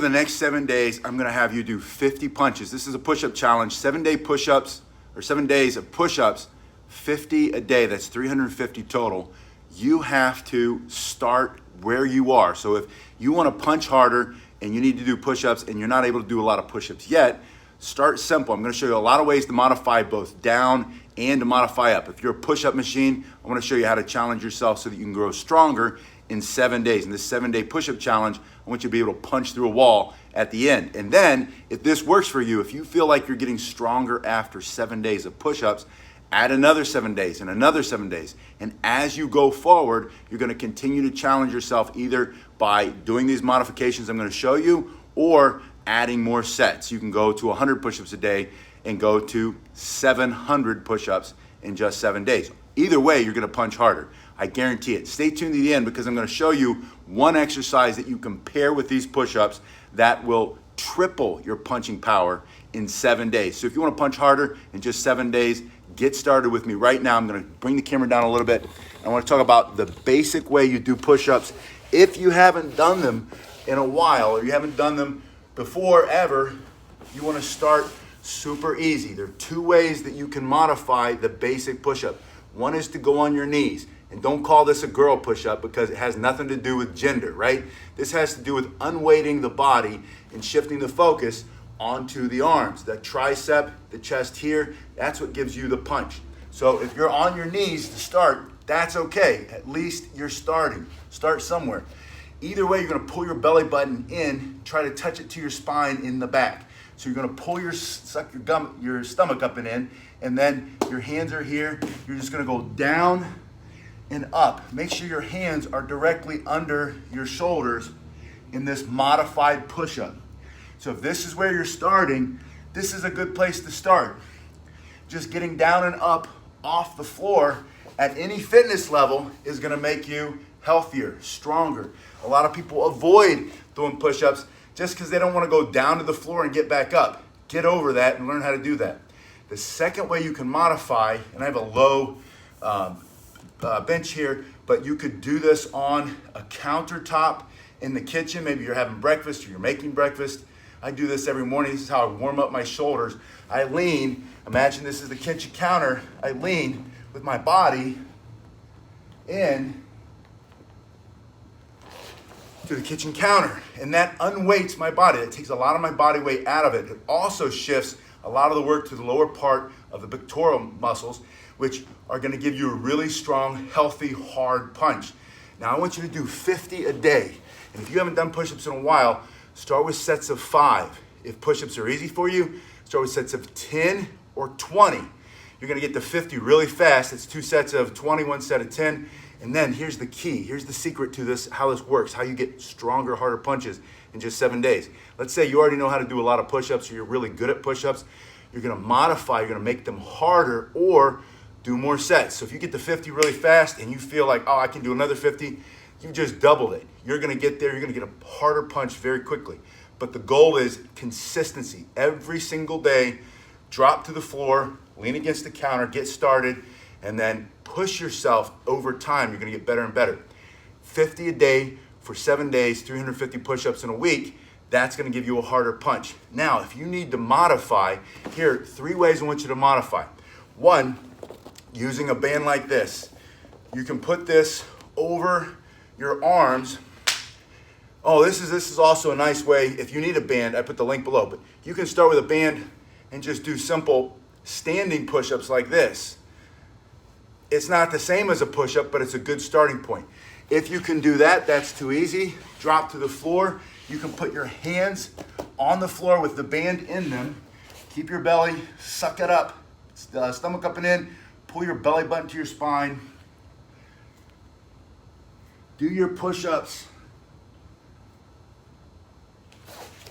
over the next 7 days, I'm gonna have you do 50 punches. This is a push-up challenge, 7-day push-ups, or 7 days of push-ups, 50 a day, that's 350 total. You have to start where you are. So if you wanna punch harder and you need to do push-ups and you're not able to do a lot of push-ups yet, start simple. I'm gonna show you a lot of ways to modify both down and to modify up. If you're a push-up machine, I wanna show you how to challenge yourself so that you can grow stronger in 7 days. In this 7-day push-up challenge, I want you to be able to punch through a wall at the end. And then, if this works for you, if you feel like you're getting stronger after 7 days of push-ups, add another 7 days and another 7 days. And as you go forward, you're gonna continue to challenge yourself either by doing these modifications I'm gonna show you or adding more sets. You can go to 100 push-ups a day and go to 700 push-ups in just 7 days. Either way, you're gonna punch harder. I guarantee it. Stay tuned to the end because I'm gonna show you one exercise that you can pair with these push-ups that will triple your punching power in 7 days. So if you wanna punch harder in just 7 days, get started with me right now. I'm gonna bring the camera down a little bit. I wanna talk about the basic way you do push-ups. If you haven't done them in a while or you haven't done them before ever, you wanna start super easy. There are 2 ways that you can modify the basic push-up. One is to go on your knees. And don't call this a girl push-up because it has nothing to do with gender, right? This has to do with unweighting the body and shifting the focus onto the arms. The tricep, the chest here, that's what gives you the punch. So if you're on your knees to start, that's okay. At least you're starting. Start somewhere. Either way, you're gonna pull your belly button in, try to touch it to your spine in the back. So you're gonna pull suck your stomach up and in, and then your hands are here. You're just gonna go down and up. Make sure your hands are directly under your shoulders in this modified push-up. So if this is where you're starting, this is a good place to start. Just getting down and up off the floor at any fitness level is gonna make you healthier, stronger. A lot of people avoid doing push-ups just because they don't wanna go down to the floor and get back up. Get over that and learn how to do that. The second way you can modify, and I have a low bench here, but you could do this on a countertop in the kitchen. Maybe you're having breakfast or you're making breakfast. I do this every morning. This is how I warm up my shoulders. I lean, imagine this is the kitchen counter. I lean with my body in to the kitchen counter, and that unweights my body. It takes a lot of my body weight out of it. It also shifts a lot of the work to the lower part of the pectoral muscles, which are gonna give you a really strong, healthy, hard punch. Now I want you to do 50 a day. And if you haven't done push-ups in a while, start with sets of 5. If push-ups are easy for you, start with sets of 10 or 20. You're gonna get to 50 really fast. It's 2 sets of 20, 1 set of 10. And then here's the key, here's the secret to this, how this works, how you get stronger, harder punches in just 7 days. Let's say you already know how to do a lot of push-ups or you're really good at push-ups. You're gonna modify, you're gonna make them harder or do more sets. So if you get to 50 really fast and you feel like, oh, I can do another 50, you just doubled it. You're gonna get there, you're gonna get a harder punch very quickly. But the goal is consistency. Every single day, drop to the floor, lean against the counter, get started, and then push yourself over time. You're gonna get better and better. 50 a day for 7 days, 350 push-ups in a week, that's gonna give you a harder punch. Now, if you need to modify, here are 3 ways I want you to modify. 1, using a band like this. You can put this over your arms. Oh, this is also a nice way, if you need a band, I put the link below, but you can start with a band and just do simple standing push-ups like this. It's not the same as a push-up, but it's a good starting point. If you can do that, that's too easy. Drop to the floor. You can put your hands on the floor with the band in them. Keep your belly, suck it up, stomach up and in. Pull your belly button to your spine. Do your push-ups.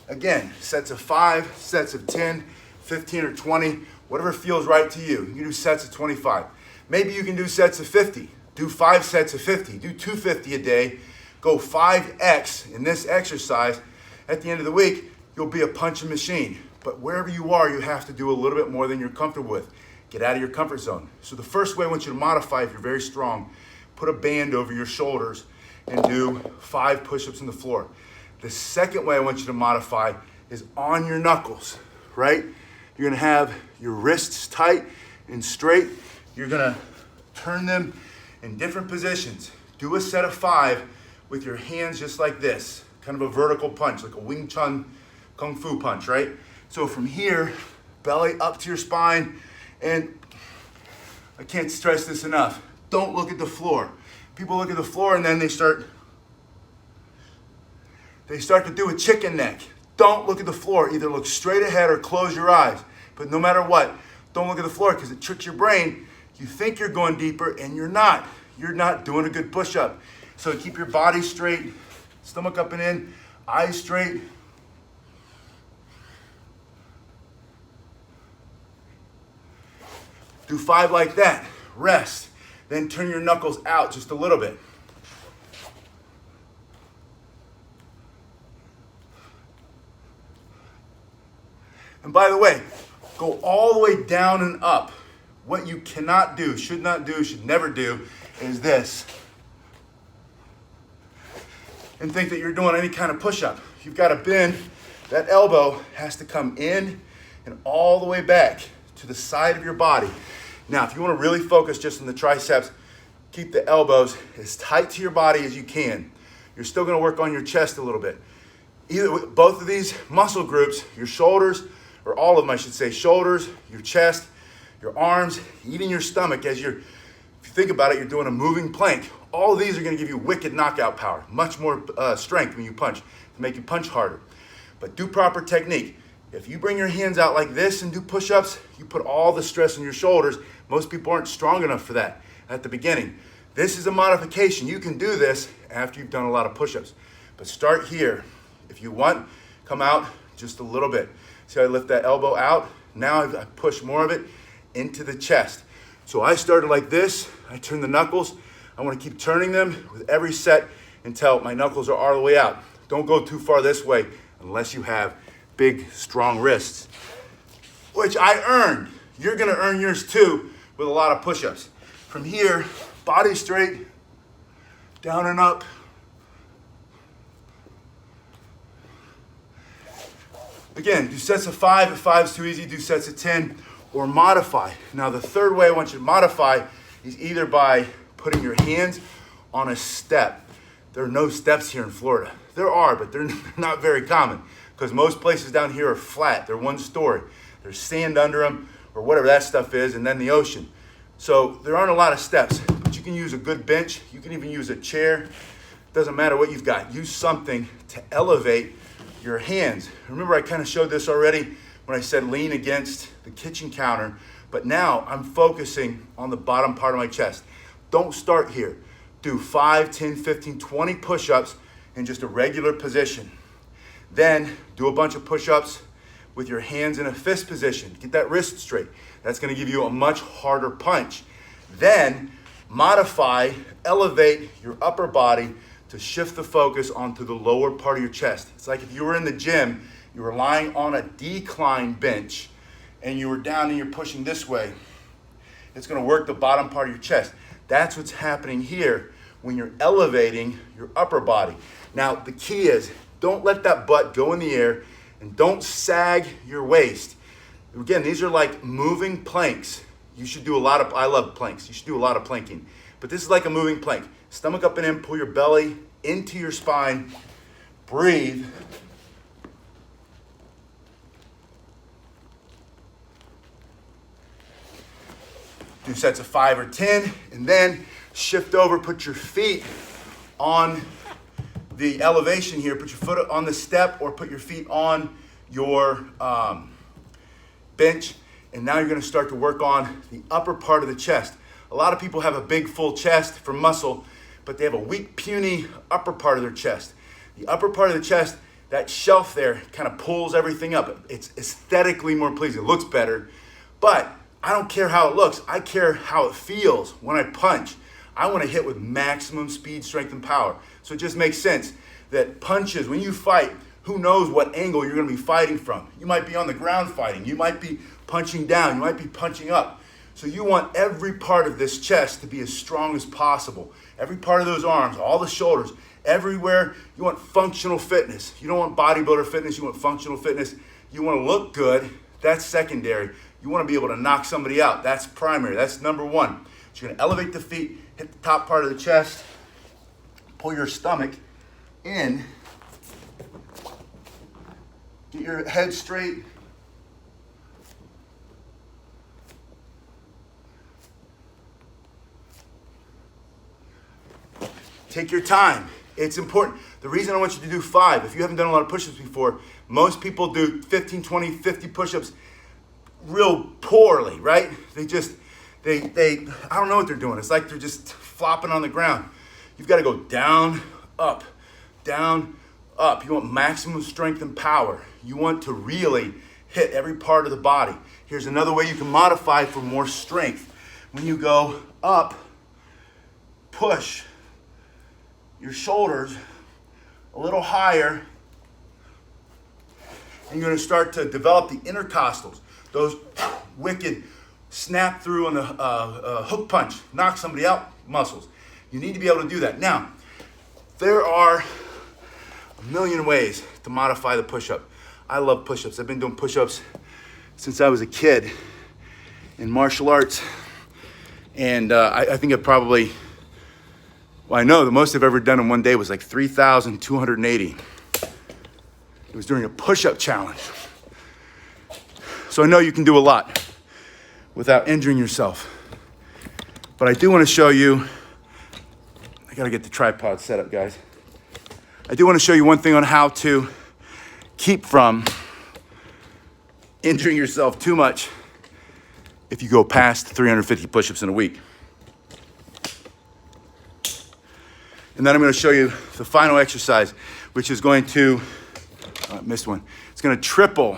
Again, sets of 5, sets of 10, 15 or 20, whatever feels right to you. You can do sets of 25. Maybe you can do sets of 50. Do 5 sets of 50. Do 250 a day. Go 5x in this exercise. At the end of the week, you'll be a punching machine. But wherever you are, you have to do a little bit more than you're comfortable with. Get out of your comfort zone. So the first way I want you to modify, if you're very strong, put a band over your shoulders and do 5 push-ups on the floor. The second way I want you to modify is on your knuckles, right? You're gonna have your wrists tight and straight. You're gonna turn them in different positions. Do a set of 5 with your hands just like this, kind of a vertical punch, like a Wing Chun Kung Fu punch, right? So from here, belly up to your spine, and I can't stress this enough, don't look at the floor. People look at the floor and then they start to do a chicken neck. Don't look at the floor. Either look straight ahead or close your eyes. But no matter what, don't look at the floor because it tricks your brain. You think you're going deeper and you're not. You're not doing a good push-up. So keep your body straight, stomach up and in, eyes straight. Do 5 like that. Rest. Then turn your knuckles out just a little bit. And by the way, go all the way down and up. What you cannot do, should never do, is this. And think that you're doing any kind of push-up. You've got to bend. That elbow has to come in and all the way back to the side of your body. Now, if you want to really focus just on the triceps, keep the elbows as tight to your body as you can. You're still going to work on your chest a little bit. Both of these muscle groups, your shoulders, or all of them, I should say, shoulders, your chest, your arms, even your stomach, if you think about it, you're doing a moving plank. All of these are going to give you wicked knockout power, much more strength when you punch, to make you punch harder. But do proper technique. If you bring your hands out like this and do push-ups, you put all the stress on your shoulders. Most people aren't strong enough for that at the beginning. This is a modification. You can do this after you've done a lot of push-ups. But start here. If you want, come out just a little bit. See how I lift that elbow out? Now I push more of it into the chest. So I started like this. I turn the knuckles. I want to keep turning them with every set until my knuckles are all the way out. Don't go too far this way unless you have big, strong wrists, which I earned. You're going to earn yours too with a lot of push-ups. From here, body straight, down and up. Again, do sets of 5. If 5 is too easy, do sets of 10 or modify. Now, the third way I want you to modify is either by putting your hands on a step. There are no steps here in Florida. There are, but they're not very common because most places down here are flat. They're one story. There's sand under them or whatever that stuff is, and then the ocean. So there aren't a lot of steps, but you can use a good bench. You can even use a chair. Doesn't matter what you've got. Use something to elevate your hands. Remember, I kind of showed this already when I said lean against the kitchen counter, but now I'm focusing on the bottom part of my chest. Don't start here. Do 5, 10, 15, 20 push-ups in just a regular position. Then do a bunch of push-ups with your hands in a fist position. Get that wrist straight. That's going to give you a much harder punch. Then modify, elevate your upper body to shift the focus onto the lower part of your chest. It's like if you were in the gym, you were lying on a decline bench and you were down and you're pushing this way. It's going to work the bottom part of your chest. That's what's happening here when you're elevating your upper body. Now, the key is don't let that butt go in the air and don't sag your waist. Again, these are like moving planks. You should do a lot of, I love planks. You should do a lot of planking. But this is like a moving plank. Stomach up and in, pull your belly into your spine. Breathe. Do sets of 5 or 10, and then shift over, put your feet on the elevation here. Put your foot on the step or put your feet on your bench. And now you're going to start to work on the upper part of the chest. A lot of people have a big full chest for muscle, but they have a weak, puny upper part of their chest. The upper part of the chest, that shelf there kind of pulls everything up. It's aesthetically more pleasing. It looks better, but I don't care how it looks. I care how it feels when I punch. I want to hit with maximum speed, strength, and power. So it just makes sense that punches, when you fight, who knows what angle you're going to be fighting from. You might be on the ground fighting. You might be punching down. You might be punching up. So you want every part of this chest to be as strong as possible. every part of those arms, all the shoulders, everywhere. You want functional fitness. You don't want bodybuilder fitness, you want functional fitness. You want to look good, that's secondary. You want to be able to knock somebody out, that's primary, that's number one. So you're gonna elevate the feet, hit the top part of the chest, pull your stomach in, get your head straight. Take your time. It's important. The reason I want you to do 5, if you haven't done a lot of push-ups before, most people do 15, 20, 50 push-ups real poorly, right? They I don't know what they're doing. It's like they're just flopping on the ground. You've got to go down, up, down, up. You want maximum strength and power. You want to really hit every part of the body. Here's another way you can modify for more strength. When you go up, push your shoulders a little higher, and you're going to start to develop the intercostals, those wicked snap through on the hook punch, knock somebody out muscles. You need to be able to do that. Now, there are a million ways to modify the push-up. I love push-ups. I've been doing push-ups since I was a kid in martial arts, and I think I know the most I've ever done in one day was like 3,280. It was during a push-up challenge. So I know you can do a lot without injuring yourself. But I do want to show you, I gotta get the tripod set up, guys. I do want to show you one thing on how to keep from injuring yourself too much if you go past 350 push-ups in a week. And then I'm going to show you the final exercise, which is going to, I missed one. It's going to triple.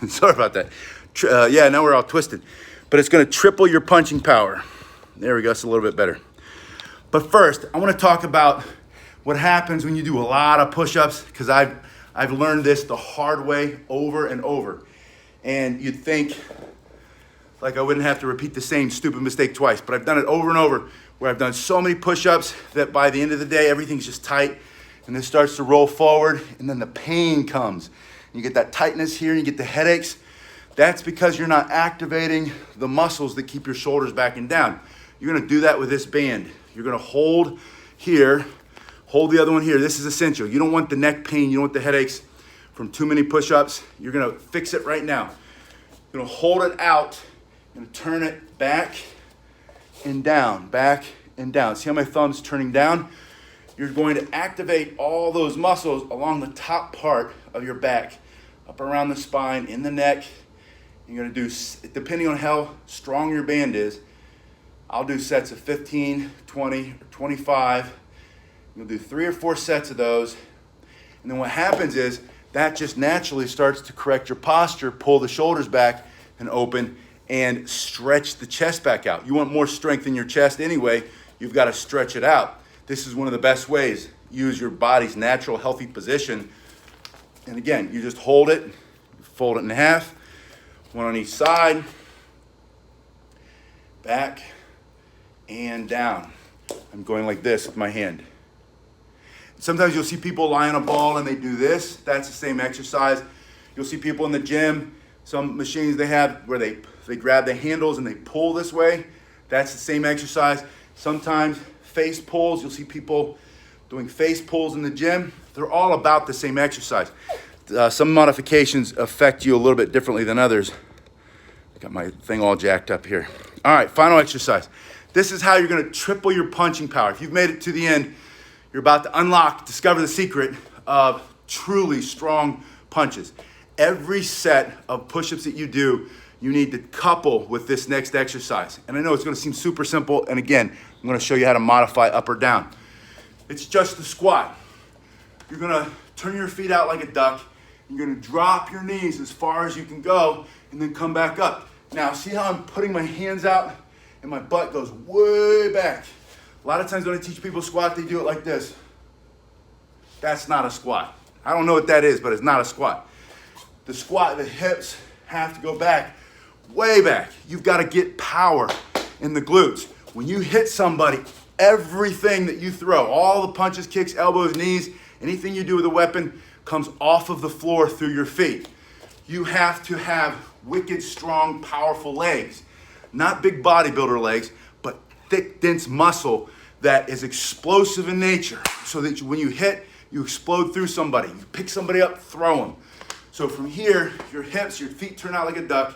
Sorry about that. Yeah, now we're all twisted. But it's going to triple your punching power. There we go, it's a little bit better. But first, I want to talk about what happens when you do a lot of push-ups, because I've learned this the hard way over and over. And you'd think like I wouldn't have to repeat the same stupid mistake twice, but I've done it over and over, where I've done so many push-ups that by the end of the day, everything's just tight, and this starts to roll forward, and then the pain comes. You get that tightness here, and you get the headaches. That's because you're not activating the muscles that keep your shoulders back and down. You're gonna do that with this band. You're gonna hold here, hold the other one here. This is essential. You don't want the neck pain, you don't want the headaches from too many push-ups. You're gonna fix it right now. You're gonna hold it out, you're gonna turn it back and down, back and down. See how my thumb's turning down? You're going to activate all those muscles along the top part of your back, up around the spine, in the neck. You're gonna do, depending on how strong your band is, I'll do sets of 15, 20, or 25. You'll do 3 or 4 sets of those. And then what happens is that just naturally starts to correct your posture, pull the shoulders back and open, and stretch the chest back out. You want more strength in your chest anyway, you've got to stretch it out. This is one of the best ways. Use your body's natural healthy position. And again, you just hold it, fold it in half, one on each side, back and down. I'm going like this with my hand. Sometimes you'll see people lie on a ball and they do this. That's the same exercise. You'll see people in the gym, some machines they have where they grab the handles and they pull this way. That's the same exercise. Sometimes face pulls, you'll see people doing face pulls in the gym. They're all about the same exercise. Some modifications affect you a little bit differently than others. I got my thing all jacked up here. All right, final exercise. This is how you're gonna triple your punching power. If you've made it to the end, you're about to discover the secret of truly strong punches. Every set of push-ups that you do, you need to couple with this next exercise. And I know it's gonna seem super simple, and again, I'm gonna show you how to modify up or down. It's just the squat. You're gonna turn your feet out like a duck. You're gonna drop your knees as far as you can go, and then come back up. Now, see how I'm putting my hands out, and my butt goes way back. A lot of times when I teach people squat, they do it like this. That's not a squat. I don't know what that is, but it's not a squat. The squat, the hips have to go back, way back. You've got to get power in the glutes. When you hit somebody, everything that you throw, all the punches, kicks, elbows, knees, anything you do with a weapon comes off of the floor through your feet. You have to have wicked, strong, powerful legs. Not big bodybuilder legs, but thick, dense muscle that is explosive in nature, so that when you hit, you explode through somebody. You pick somebody up, throw them. So from here, your hips, your feet turn out like a duck.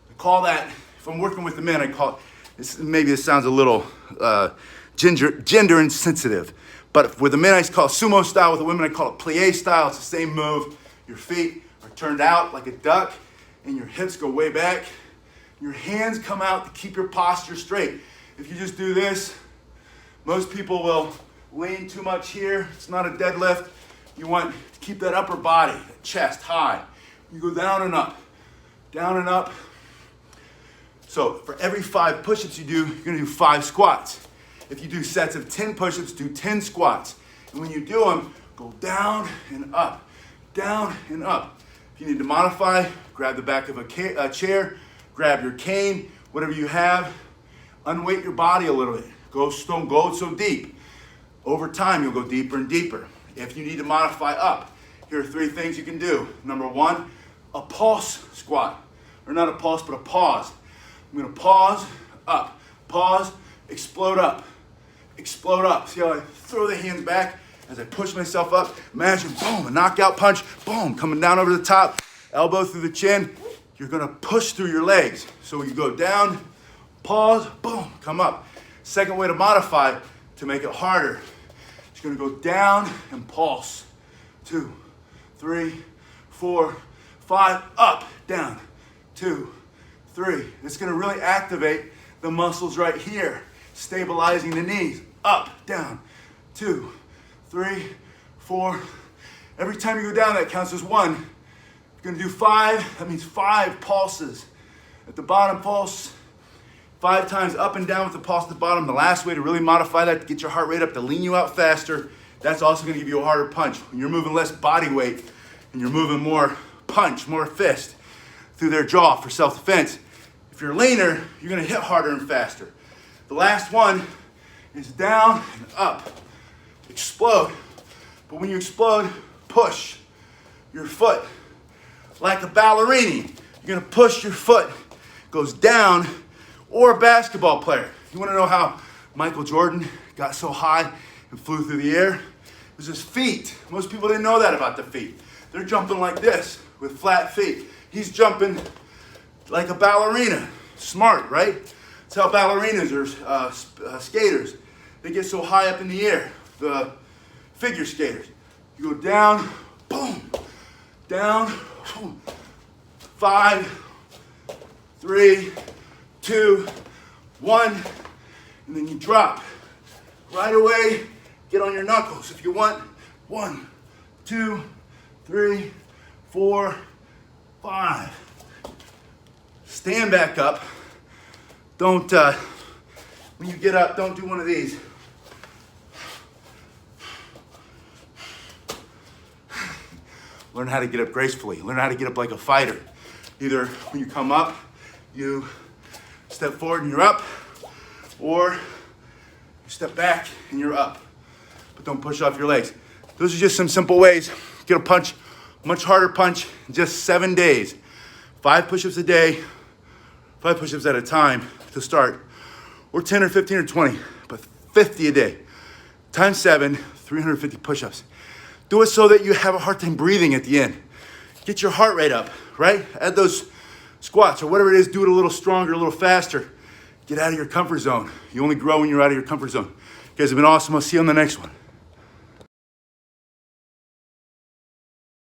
I call that, if I'm working with the men, I call it, maybe this sounds a little gender insensitive, but with the men I call it Sumo Style, with the women I call it plie style. It's the same move. Your feet are turned out like a duck, and your hips go way back. Your hands come out to keep your posture straight. If you just do this, most people will lean too much here. It's not a deadlift. You want to keep that upper body, that chest high. You go down and up, down and up. So for every 5 push-ups you do, you're gonna do 5 squats. If you do sets of 10 push-ups, do 10 squats. And when you do them, go down and up, down and up. If you need to modify, grab the back of a chair, grab your cane, whatever you have, unweight your body a little bit. Go so deep. Over time, you'll go deeper and deeper. If you need to modify up, here are 3 things you can do. Number 1, a pulse squat. Or not a pulse, but a pause. I'm gonna pause, up, pause, explode up, explode up. See how I throw the hands back as I push myself up? Imagine, boom, a knockout punch, boom, coming down over the top, elbow through the chin. You're gonna push through your legs. So you go down, pause, boom, come up. Second way to modify, to make it harder, you're gonna go down and pulse. 2, 3, 4, 5, up, down, 2, 3. It's gonna really activate the muscles right here, stabilizing the knees. Up, down, 2, 3, 4. Every time you go down, that counts as 1. You're gonna do 5, that means 5 pulses. At the bottom, pulse 5 times up and down with the pulse at the bottom. The last way to really modify that, to get your heart rate up, to lean you out faster, that's also gonna give you a harder punch. When you're moving less body weight and you're moving more punch, more fist through their jaw for self-defense, if you're leaner, you're gonna hit harder and faster. The last one is down and up. Explode. But when you explode, push your foot like a ballerina. You're gonna push your foot, goes down, or a basketball player. You wanna know how Michael Jordan got so high and flew through the air? It was his feet. Most people didn't know that about the feet. They're jumping like this with flat feet. He's jumping like a ballerina. Smart, right? That's how ballerinas or skaters, they get so high up in the air, the figure skaters. You go down, boom, down, boom. 5, 3, 2, 1, and then you drop. Right away, get on your knuckles if you want. 1, 2, 3, 4, 5. Stand back up. Don't, when you get up, don't do one of these. Learn how to get up gracefully. Learn how to get up like a fighter. Either when you come up, you step forward and you're up, or you step back and you're up. But don't push off your legs. Those are just some simple ways. Get a punch, much harder punch in just 7 days. 5 push-ups a day, 5 push-ups at a time to start, or 10 or 15 or 20, but 50 a day. Times 7, 350 push-ups. Do it so that you have a hard time breathing at the end. Get your heart rate up, right? Add those squats or whatever it is, do it a little stronger, a little faster. Get out of your comfort zone. You only grow when you're out of your comfort zone. You guys have been awesome. I'll see you on the next one.